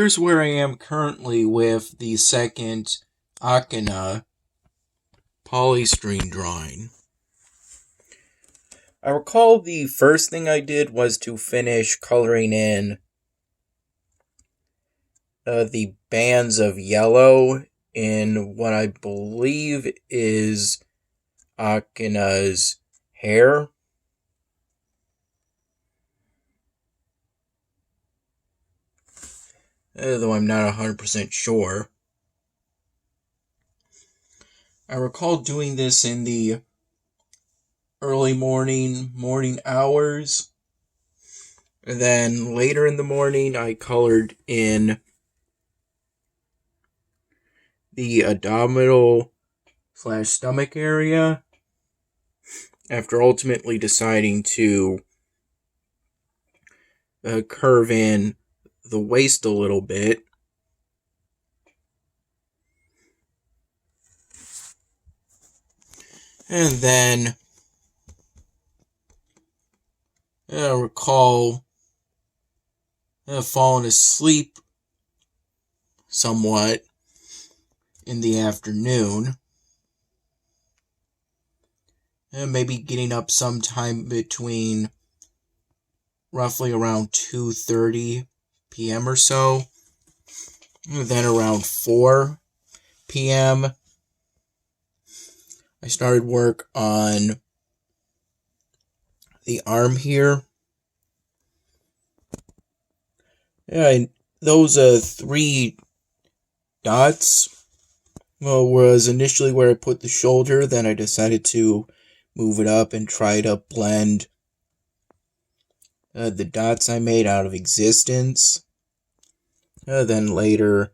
here's where I am currently with the second Ankha polystyrene drawing. I recall the first thing I did was to finish coloring in the bands of yellow in what I believe is Ankha's hair. Though I'm not 100% sure. I recall doing this in the early morning hours. And then later in the morning, I colored in the abdominal/stomach area, after ultimately deciding to curve in the waist a little bit. And then I recall falling asleep somewhat in the afternoon. And maybe getting up sometime between roughly around 2:30 p.m. or so. And then around 4 p.m. I started work on the arm here. Yeah, those 3 dots was initially where I put the shoulder. Then I decided to move it up and try to blend the dots I made out of existence. Then later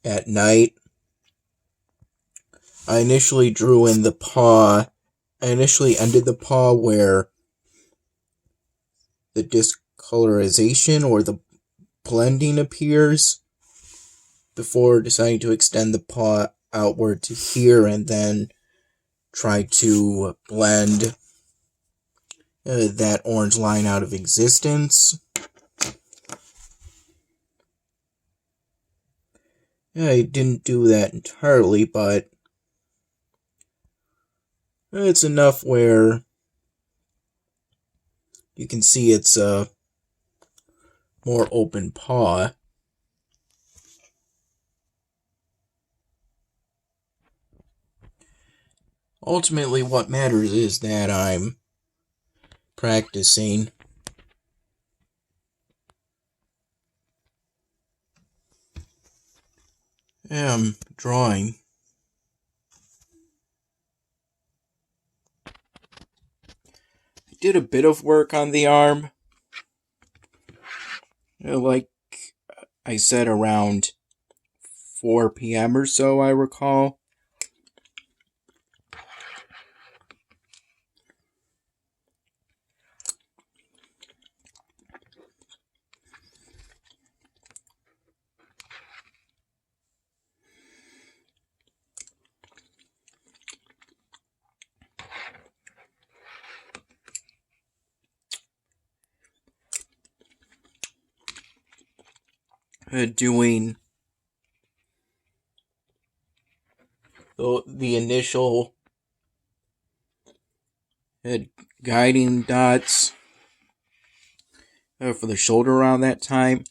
at night, I initially drew in the paw. I initially ended the paw where the discolorization or the blending appears, before deciding to extend the paw outward to here and then try to blend that orange line out of existence. I didn't do that entirely, but it's enough where you can see it's a more open paw. Ultimately, what matters is that I'm practicing. I'm drawing. I did a bit of work on the arm. Like I said, around 4 p.m. or so, I recall. Doing the initial guiding dots for the shoulder around that time.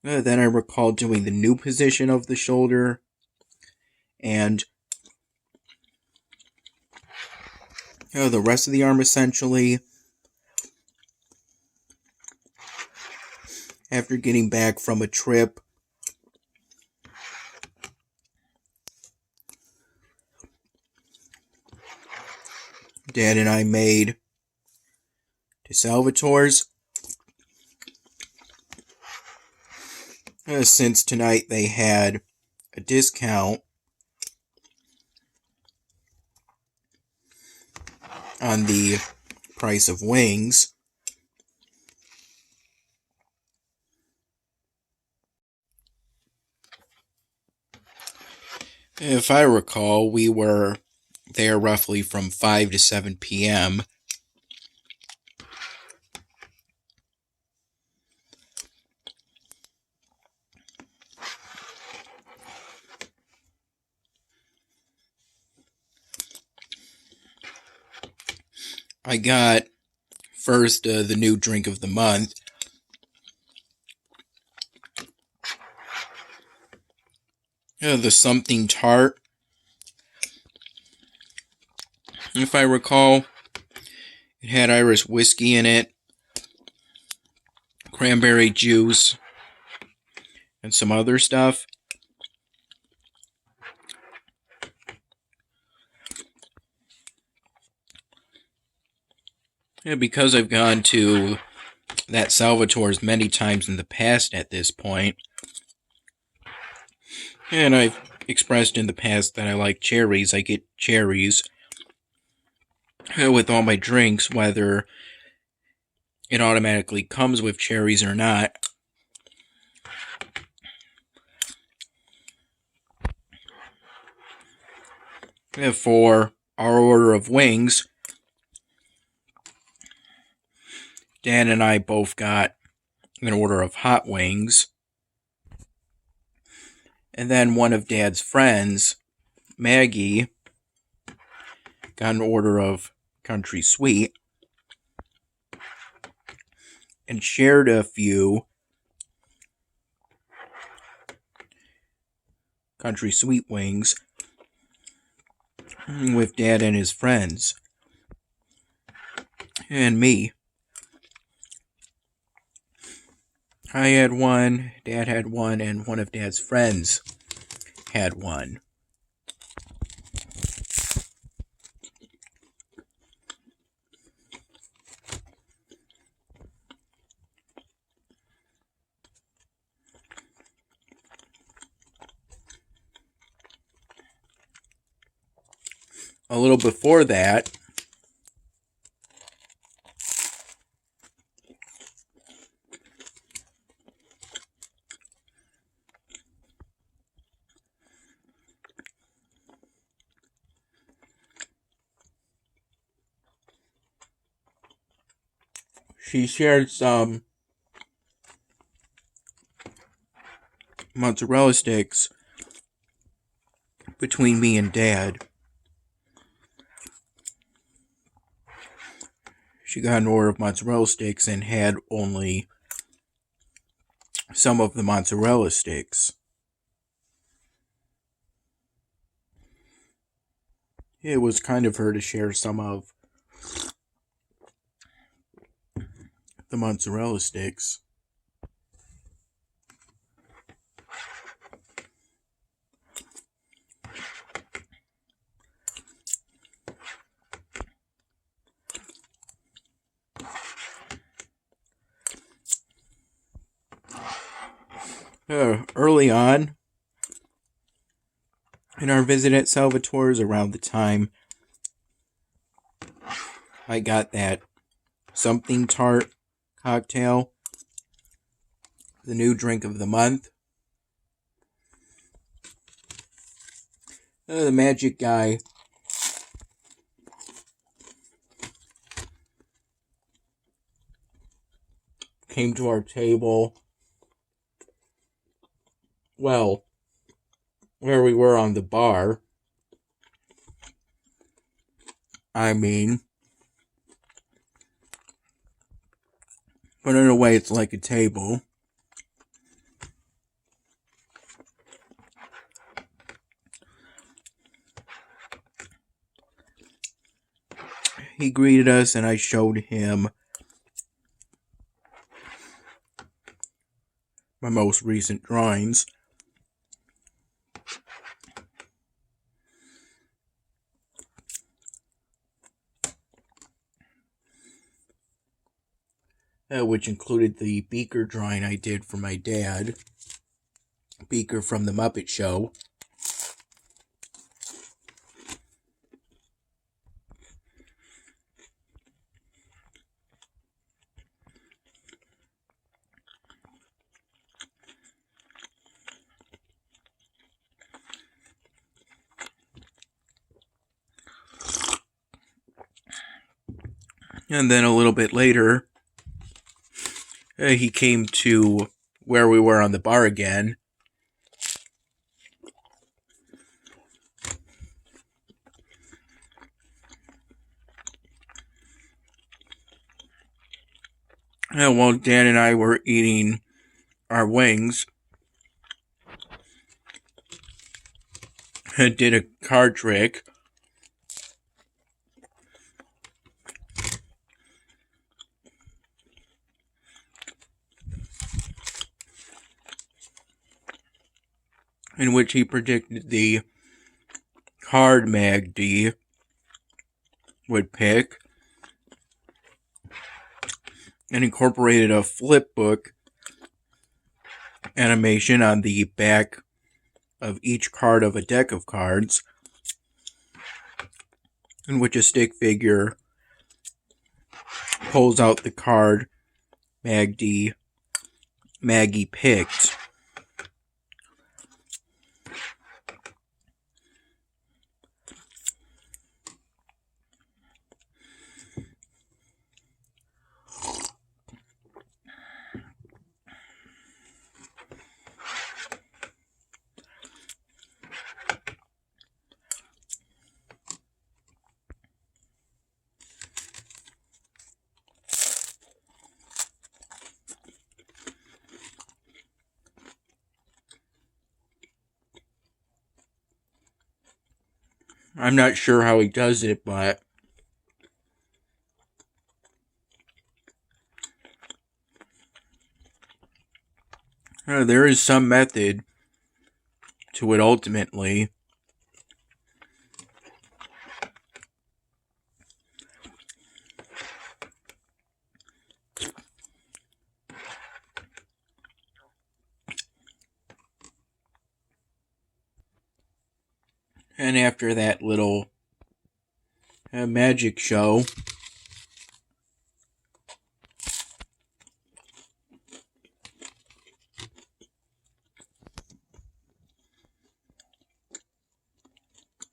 Then I recall doing the new position of the shoulder and the rest of the arm essentially. After getting back from a trip, Dad and I made to Salvatore's. Since tonight they had a discount on the price of wings. If I recall, we were there roughly from 5 to 7 p.m. I got first the new drink of the month. The something tart. If I recall, it had Irish whiskey in it, cranberry juice, and some other stuff. Yeah, because I've gone to that Salvatore's many times in the past at this point, and I've expressed in the past that I like cherries. I get cherries with all my drinks, whether it automatically comes with cherries or not. For our order of wings, Dan and I both got an order of hot wings. And then one of Dad's friends, Maggie, got an order of country sweet and shared a few country sweet wings with Dad and his friends and me. I had one, Dad had one, and one of Dad's friends had one. A little before that, she shared some mozzarella sticks between me and Dad. She got an order of mozzarella sticks and had only some of the mozzarella sticks. It was kind of her to share some of the mozzarella sticks. Early on in our visit at Salvatore's, around the time I got that something tart cocktail, the new drink of the month, the magic guy came to our table. Well, where we were on the bar. I mean, but in a way it's like a table. He greeted us and I showed him my most recent drawings. Which included the Beaker drawing I did for my dad. Beaker from the Muppet Show. And then a little bit later, he came to where we were on the bar again. While Dan and I were eating our wings, I did a card trick. In which he predicted the card Magdi would pick, and incorporated a flip book animation on the back of each card of a deck of cards, in which a stick figure pulls out the card Maggie picked. I'm not sure how he does it, but there is some method to it ultimately. And after that little magic show,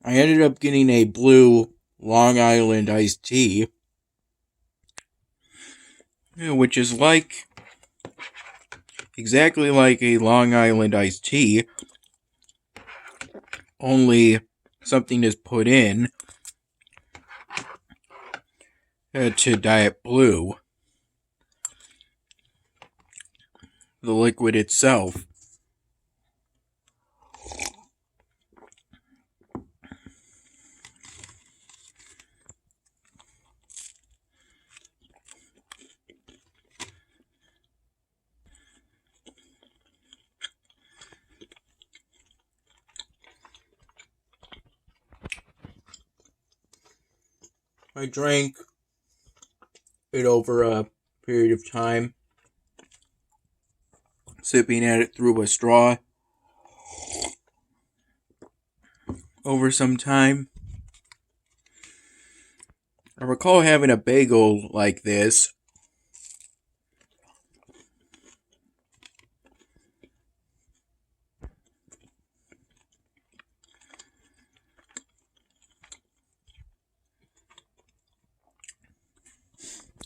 I ended up getting a blue Long Island iced tea, which is exactly like a Long Island iced tea, only something is put in to Diet Blue, the liquid itself. I drank it over a period of time, sipping at it through a straw over some time. I recall having a bagel like this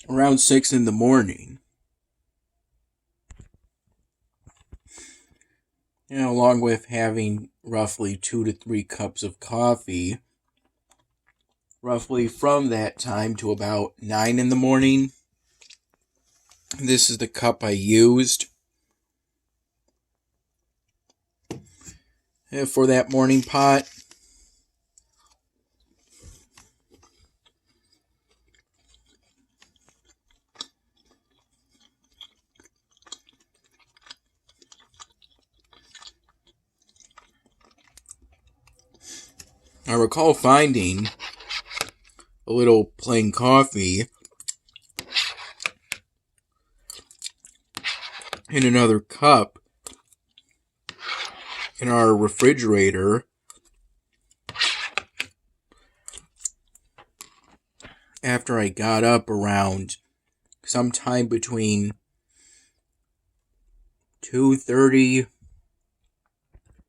around 6 in the morning. Along with having roughly 2 to 3 cups of coffee, roughly from that time to about 9 in the morning. This is the cup I used for that morning pot. I recall finding a little plain coffee in another cup in our refrigerator after I got up around sometime between 2:30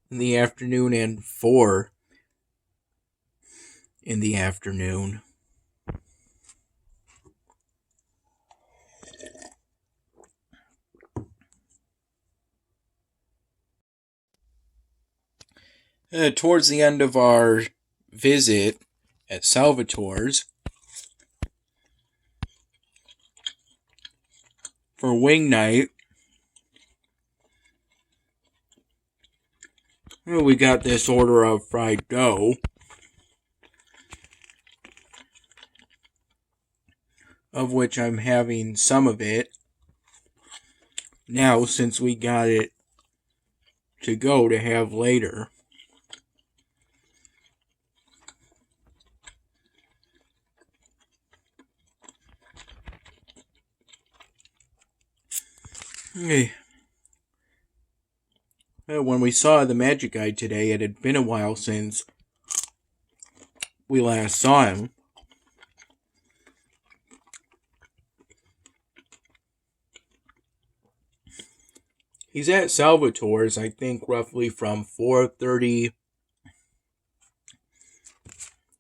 in the afternoon and 4 in the afternoon. Towards the end of our visit at Salvatore's, for wing night, we got this order of fried dough. Of which I'm having some of it now since we got it to go to have later. Okay. When we saw the magic guy today, it had been a while since we last saw him. He's at Salvatore's, I think, roughly from 4:30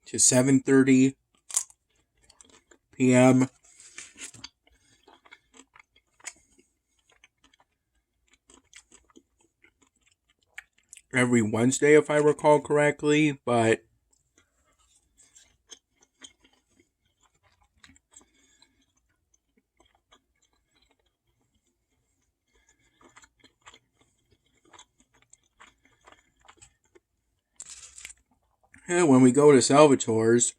to 7:30 p.m. every Wednesday, if I recall correctly, but when we go to Salvatore's,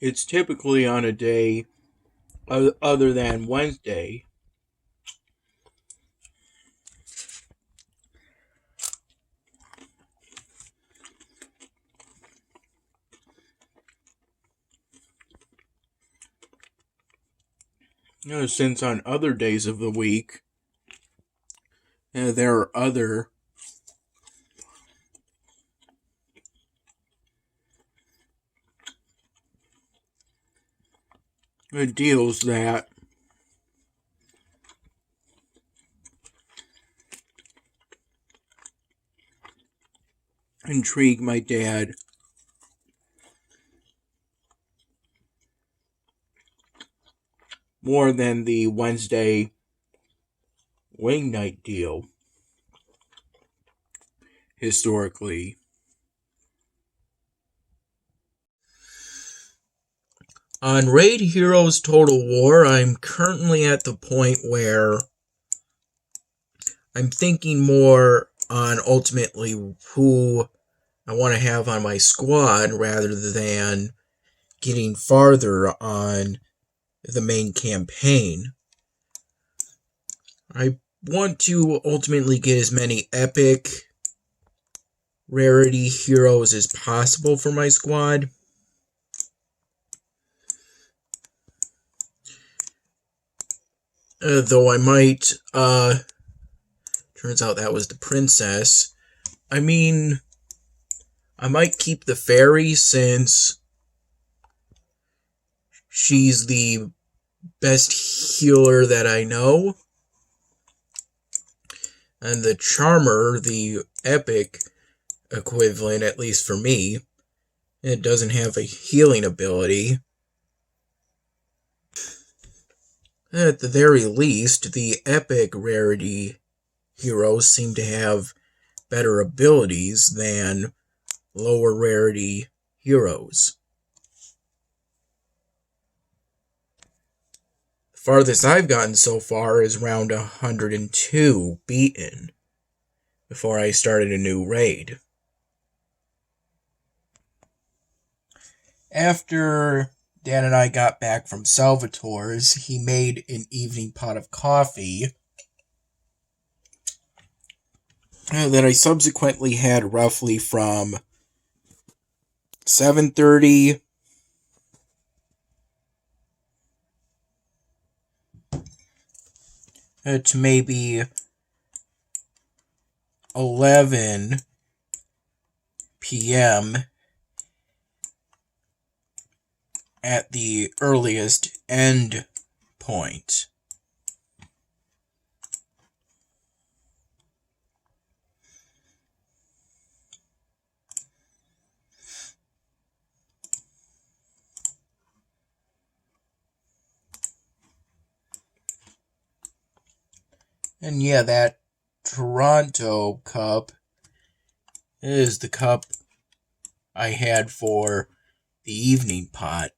it's typically on a day other than Wednesday. Since on other days of the week, there are other deals that intrigue my dad. More than the Wednesday wing night deal, historically. On Raid Heroes Total War, I'm currently at the point where I'm thinking more on ultimately who I want to have on my squad rather than getting farther on the main campaign. I want to ultimately get as many epic rarity heroes as possible for my squad. Though I might, turns out that was the princess. I mean, I might keep the fairy since she's the best healer that I know. And the charmer, the epic equivalent, at least for me, it doesn't have a healing ability. At the very least, the epic rarity heroes seem to have better abilities than lower rarity heroes. The farthest I've gotten so far is round 102 beaten before I started a new raid. After Dan and I got back from Salvatore's, he made an evening pot of coffee that I subsequently had roughly from 7:30 to maybe 11 p.m. at the earliest end point. And yeah, that Toronto Cup This is the cup I had for the evening pot.